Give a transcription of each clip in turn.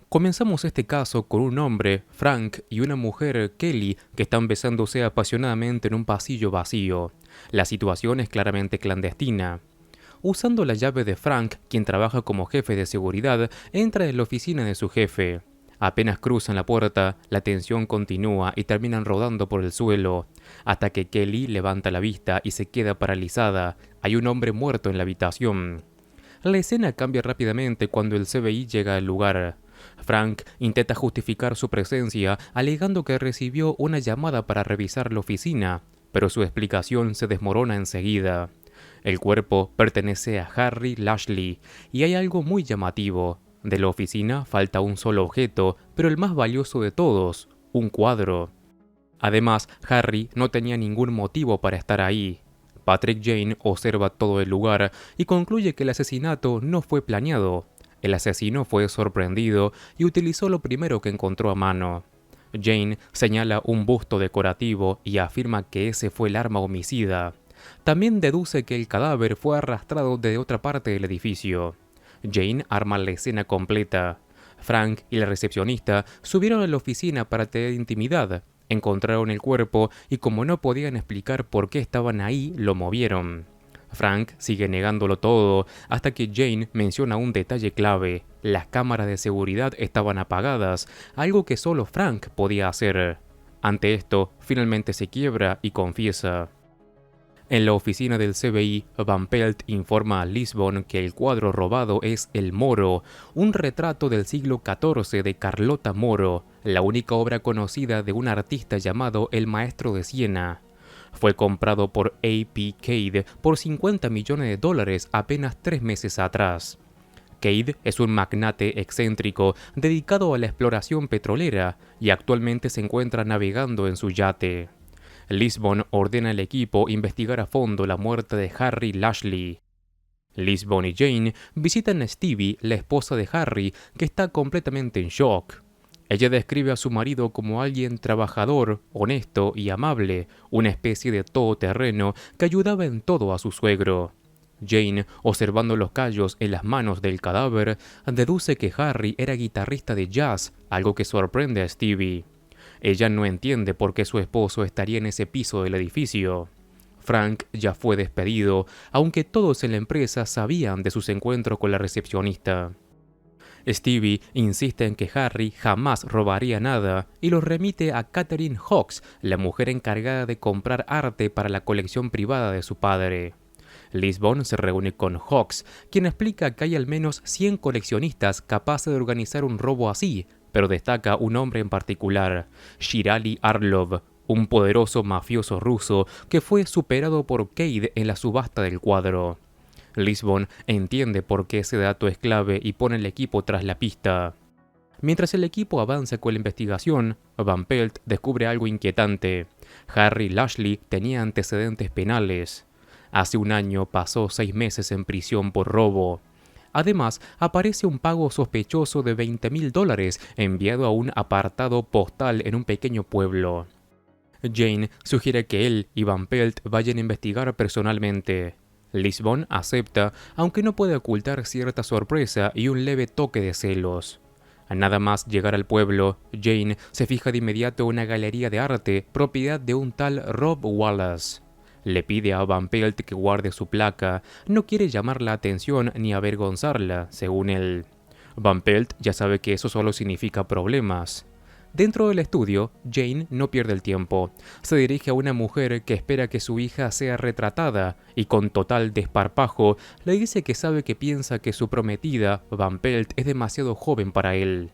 Comenzamos este caso con un hombre, Frank, y una mujer, Kelly, que están besándose apasionadamente en un pasillo vacío. La situación es claramente clandestina. Usando la llave de Frank, quien trabaja como jefe de seguridad, entra en la oficina de su jefe. Apenas cruzan la puerta, la tensión continúa y terminan rodando por el suelo, hasta que Kelly levanta la vista y se queda paralizada. Hay un hombre muerto en la habitación. La escena cambia rápidamente cuando el CBI llega al lugar. Frank intenta justificar su presencia alegando que recibió una llamada para revisar la oficina, pero su explicación se desmorona enseguida. El cuerpo pertenece a Harry Lashley y hay algo muy llamativo. De la oficina falta un solo objeto, pero el más valioso de todos, un cuadro. Además, Harry no tenía ningún motivo para estar ahí. Patrick Jane observa todo el lugar y concluye que el asesinato no fue planeado. El asesino fue sorprendido y utilizó lo primero que encontró a mano. Jane señala un busto decorativo y afirma que ese fue el arma homicida. También deduce que el cadáver fue arrastrado de otra parte del edificio. Jane arma la escena completa. Frank y la recepcionista subieron a la oficina para tener intimidad. Encontraron el cuerpo y como no podían explicar por qué estaban ahí, lo movieron. Frank sigue negándolo todo hasta que Jane menciona un detalle clave. Las cámaras de seguridad estaban apagadas, algo que solo Frank podía hacer. Ante esto, finalmente se quiebra y confiesa. En la oficina del CBI, Van Pelt informa a Lisbon que el cuadro robado es El Moro, un retrato del siglo XIV de Carlota Moro, la única obra conocida de un artista llamado El Maestro de Siena. Fue comprado por A.P. Cade por $50 millones apenas 3 meses atrás. Cade es un magnate excéntrico dedicado a la exploración petrolera y actualmente se encuentra navegando en su yate. Lisbon ordena al equipo investigar a fondo la muerte de Harry Lashley. Lisbon y Jane visitan a Stevie, la esposa de Harry, que está completamente en shock. Ella describe a su marido como alguien trabajador, honesto y amable, una especie de todoterreno que ayudaba en todo a su suegro. Jane, observando los callos en las manos del cadáver, deduce que Harry era guitarrista de jazz, algo que sorprende a Stevie. Ella no entiende por qué su esposo estaría en ese piso del edificio. Frank ya fue despedido, aunque todos en la empresa sabían de sus encuentros con la recepcionista. Stevie insiste en que Harry jamás robaría nada y los remite a Catherine Hawkes, la mujer encargada de comprar arte para la colección privada de su padre. Lisbon se reúne con Hawkes, quien explica que hay al menos 100 coleccionistas capaces de organizar un robo así, pero destaca un hombre en particular, Shirali Arlov, un poderoso mafioso ruso que fue superado por Cade en la subasta del cuadro. Lisbon entiende por qué ese dato es clave y pone el equipo tras la pista. Mientras el equipo avanza con la investigación, Van Pelt descubre algo inquietante. Harry Lashley tenía antecedentes penales. Hace un año pasó 6 meses en prisión por robo. Además, aparece un pago sospechoso de $20,000 enviado a un apartado postal en un pequeño pueblo. Jane sugiere que él y Van Pelt vayan a investigar personalmente. Lisbon acepta, aunque no puede ocultar cierta sorpresa y un leve toque de celos. A nada más llegar al pueblo, Jane se fija de inmediato en una galería de arte propiedad de un tal Rob Wallace. Le pide a Van Pelt que guarde su placa, no quiere llamar la atención ni avergonzarla, según él. Van Pelt ya sabe que eso solo significa problemas. Dentro del estudio, Jane no pierde el tiempo. Se dirige a una mujer que espera que su hija sea retratada y con total desparpajo le dice que sabe que piensa que su prometida, Van Pelt, es demasiado joven para él.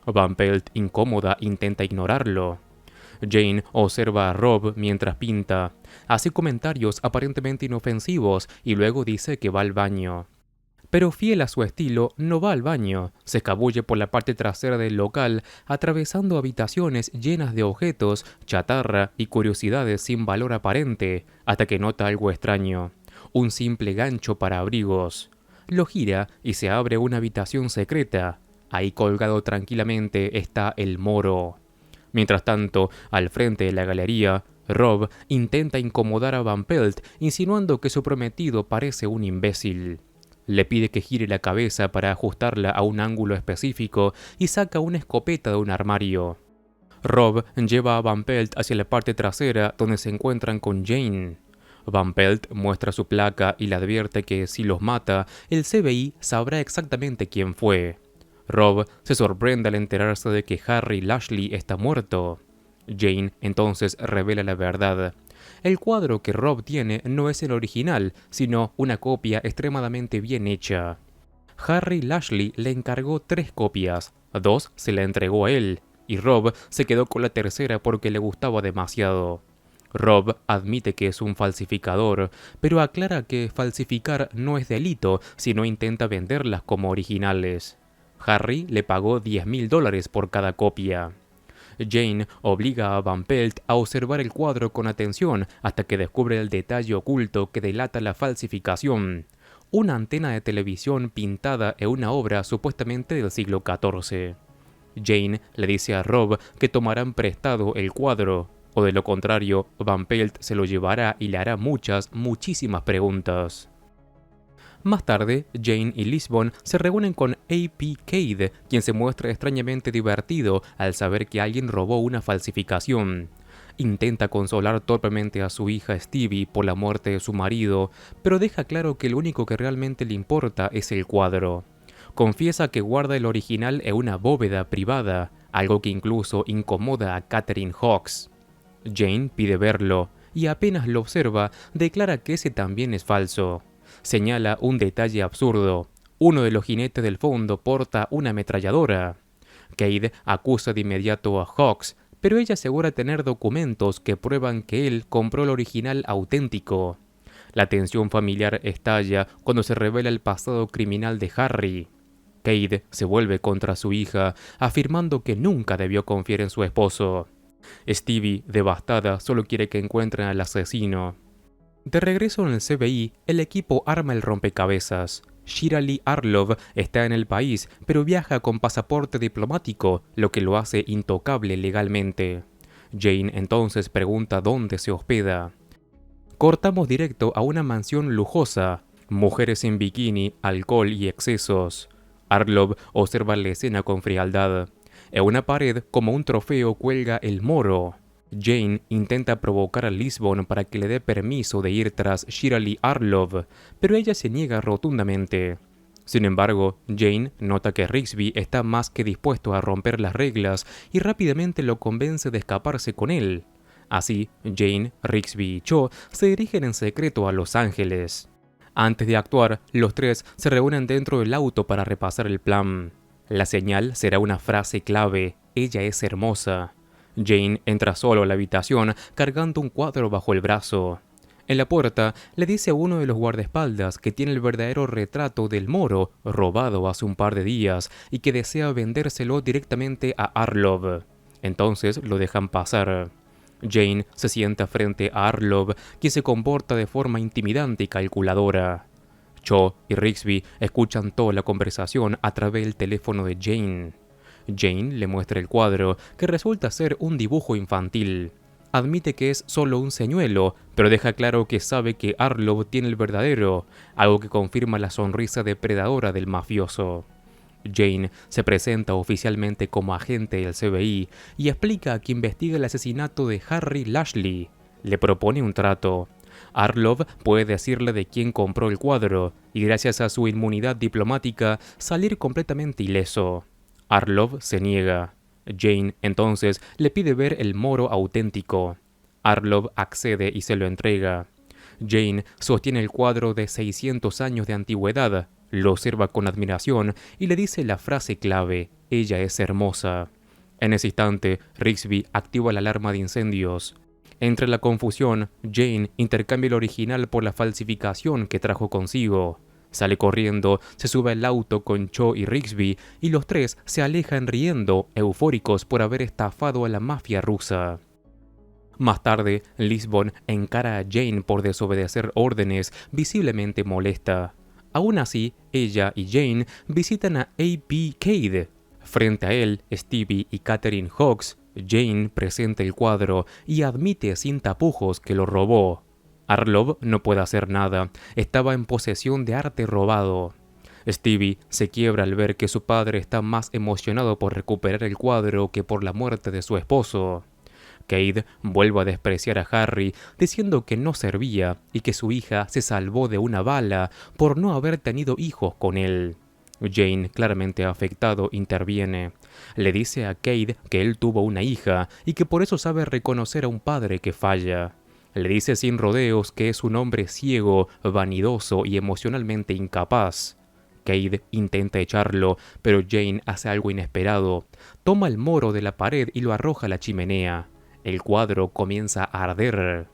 Van Pelt, incómoda, intenta ignorarlo. Jane observa a Rob mientras pinta, hace comentarios aparentemente inofensivos y luego dice que va al baño. Pero fiel a su estilo, no va al baño, se escabulle por la parte trasera del local, atravesando habitaciones llenas de objetos, chatarra y curiosidades sin valor aparente, hasta que nota algo extraño. Un simple gancho para abrigos. Lo gira y se abre una habitación secreta. Ahí colgado tranquilamente está el Moro. Mientras tanto, al frente de la galería, Rob intenta incomodar a Van Pelt, insinuando que su prometido parece un imbécil. Le pide que gire la cabeza para ajustarla a un ángulo específico y saca una escopeta de un armario. Rob lleva a Van Pelt hacia la parte trasera donde se encuentran con Jane. Van Pelt muestra su placa y le advierte que si los mata, el FBI sabrá exactamente quién fue. Rob se sorprende al enterarse de que Harry Lashley está muerto. Jane entonces revela la verdad. El cuadro que Rob tiene no es el original, sino una copia extremadamente bien hecha. Harry Lashley le encargó 3 copias, 2 se la entregó a él, y Rob se quedó con la tercera porque le gustaba demasiado. Rob admite que es un falsificador, pero aclara que falsificar no es delito si no intenta venderlas como originales. Harry le pagó $10,000 por cada copia. Jane obliga a Van Pelt a observar el cuadro con atención hasta que descubre el detalle oculto que delata la falsificación: una antena de televisión pintada en una obra supuestamente del siglo XIV. Jane le dice a Rob que tomarán prestado el cuadro, o de lo contrario, Van Pelt se lo llevará y le hará muchísimas preguntas. Más tarde, Jane y Lisbon se reúnen con A.P. Cade, quien se muestra extrañamente divertido al saber que alguien robó una falsificación. Intenta consolar torpemente a su hija Stevie por la muerte de su marido, pero deja claro que lo único que realmente le importa es el cuadro. Confiesa que guarda el original en una bóveda privada, algo que incluso incomoda a Catherine Hawkes. Jane pide verlo, y apenas lo observa, declara que ese también es falso. Señala un detalle absurdo: uno de los jinetes del fondo porta una ametralladora. Cade acusa de inmediato a Hawkes, pero ella asegura tener documentos que prueban que él compró el original auténtico. La tensión familiar estalla cuando se revela el pasado criminal de Harry. Cade se vuelve contra su hija, afirmando que nunca debió confiar en su esposo. Stevie, devastada, solo quiere que encuentren al asesino. De regreso en el FBI, el equipo arma el rompecabezas. Shirley Arlov está en el país, pero viaja con pasaporte diplomático, lo que lo hace intocable legalmente. Jane entonces pregunta dónde se hospeda. Cortamos directo a una mansión lujosa: mujeres en bikini, alcohol y excesos. Arlov observa la escena con frialdad. En una pared, como un trofeo, cuelga el moro. Jane intenta provocar a Lisbon para que le dé permiso de ir tras Shirley Arlov, pero ella se niega rotundamente. Sin embargo, Jane nota que Rigsby está más que dispuesto a romper las reglas y rápidamente lo convence de escaparse con él. Así, Jane, Rigsby y Cho se dirigen en secreto a Los Ángeles. Antes de actuar, los 3 se reúnen dentro del auto para repasar el plan. La señal será una frase clave: ella es hermosa. Jane entra solo a la habitación cargando un cuadro bajo el brazo. En la puerta le dice a uno de los guardaespaldas que tiene el verdadero retrato del moro robado hace un par de días y que desea vendérselo directamente a Arlov. Entonces lo dejan pasar. Jane se sienta frente a Arlov, quien se comporta de forma intimidante y calculadora. Cho y Rigsby escuchan toda la conversación a través del teléfono de Jane. Jane le muestra el cuadro, que resulta ser un dibujo infantil. Admite que es solo un señuelo, pero deja claro que sabe que Arlov tiene el verdadero, algo que confirma la sonrisa depredadora del mafioso. Jane se presenta oficialmente como agente del FBI y explica que investiga el asesinato de Harry Lashley. Le propone un trato. Arlov puede decirle de quién compró el cuadro y, gracias a su inmunidad diplomática, salir completamente ileso. Arlov se niega. Jane entonces le pide ver el moro auténtico. Arlov accede y se lo entrega. Jane sostiene el cuadro de 600 años de antigüedad, lo observa con admiración y le dice la frase clave: ella es hermosa. En ese instante, Rigsby activa la alarma de incendios. Entre la confusión, Jane intercambia el original por la falsificación que trajo consigo. Sale corriendo, se sube al auto con Cho y Rigsby y los 3 se alejan riendo, eufóricos por haber estafado a la mafia rusa. Más tarde, Lisbon encara a Jane por desobedecer órdenes, visiblemente molesta. Aún así, ella y Jane visitan a A.P. Cade. Frente a él, Stevie y Catherine Hawkes, Jane presenta el cuadro y admite sin tapujos que lo robó. Arlov no puede hacer nada, estaba en posesión de arte robado. Stevie se quiebra al ver que su padre está más emocionado por recuperar el cuadro que por la muerte de su esposo. Cade vuelve a despreciar a Harry, diciendo que no servía y que su hija se salvó de una bala por no haber tenido hijos con él. Jane, claramente afectado, interviene. Le dice a Cade que él tuvo una hija y que por eso sabe reconocer a un padre que falla. Le dice sin rodeos que es un hombre ciego, vanidoso y emocionalmente incapaz. Cade intenta echarlo, pero Jane hace algo inesperado. Toma el moro de la pared y lo arroja a la chimenea. El cuadro comienza a arder.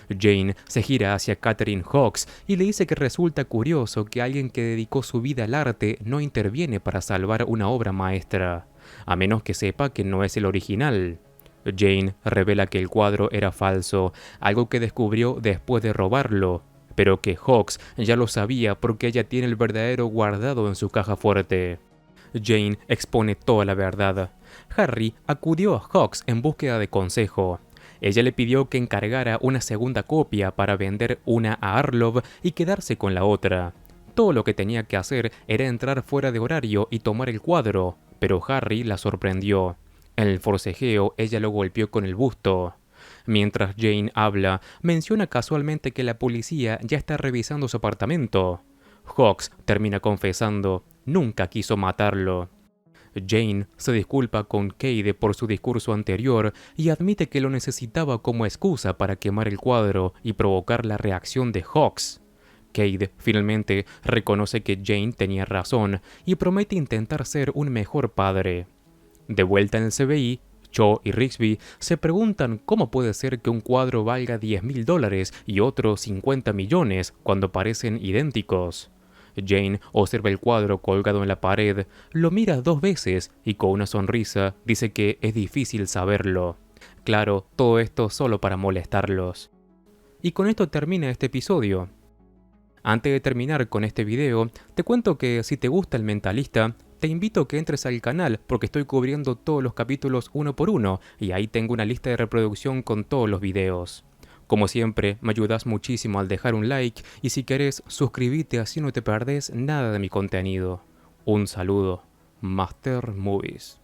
Jane se gira hacia Catherine Hawkes y le dice que resulta curioso que alguien que dedicó su vida al arte no interviene para salvar una obra maestra, a menos que sepa que no es el original. Jane revela que el cuadro era falso, algo que descubrió después de robarlo, pero que Hawkes ya lo sabía porque ella tiene el verdadero guardado en su caja fuerte. Jane expone toda la verdad. Harry acudió a Hawkes en búsqueda de consejo. Ella le pidió que encargara una segunda copia para vender una a Arlov y quedarse con la otra. Todo lo que tenía que hacer era entrar fuera de horario y tomar el cuadro, pero Harry la sorprendió. En el forcejeo, ella lo golpeó con el busto. Mientras Jane habla, menciona casualmente que la policía ya está revisando su apartamento. Hawkes termina confesando, nunca quiso matarlo. Jane se disculpa con Cade por su discurso anterior y admite que lo necesitaba como excusa para quemar el cuadro y provocar la reacción de Hawkes. Cade finalmente reconoce que Jane tenía razón y promete intentar ser un mejor padre. De vuelta en el CBI, Cho y Rigsby se preguntan cómo puede ser que un cuadro valga $10,000 y otro 50 millones cuando parecen idénticos. Jane observa el cuadro colgado en la pared, lo mira 2 veces y con una sonrisa dice que es difícil saberlo. Claro, todo esto solo para molestarlos. Y con esto termina este episodio. Antes de terminar con este video, te cuento que si te gusta El Mentalista, te invito a que entres al canal porque estoy cubriendo todos los capítulos uno por uno y ahí tengo una lista de reproducción con todos los videos. Como siempre, me ayudas muchísimo al dejar un like y si querés, suscríbete así no te perdés nada de mi contenido. Un saludo. Master Movies.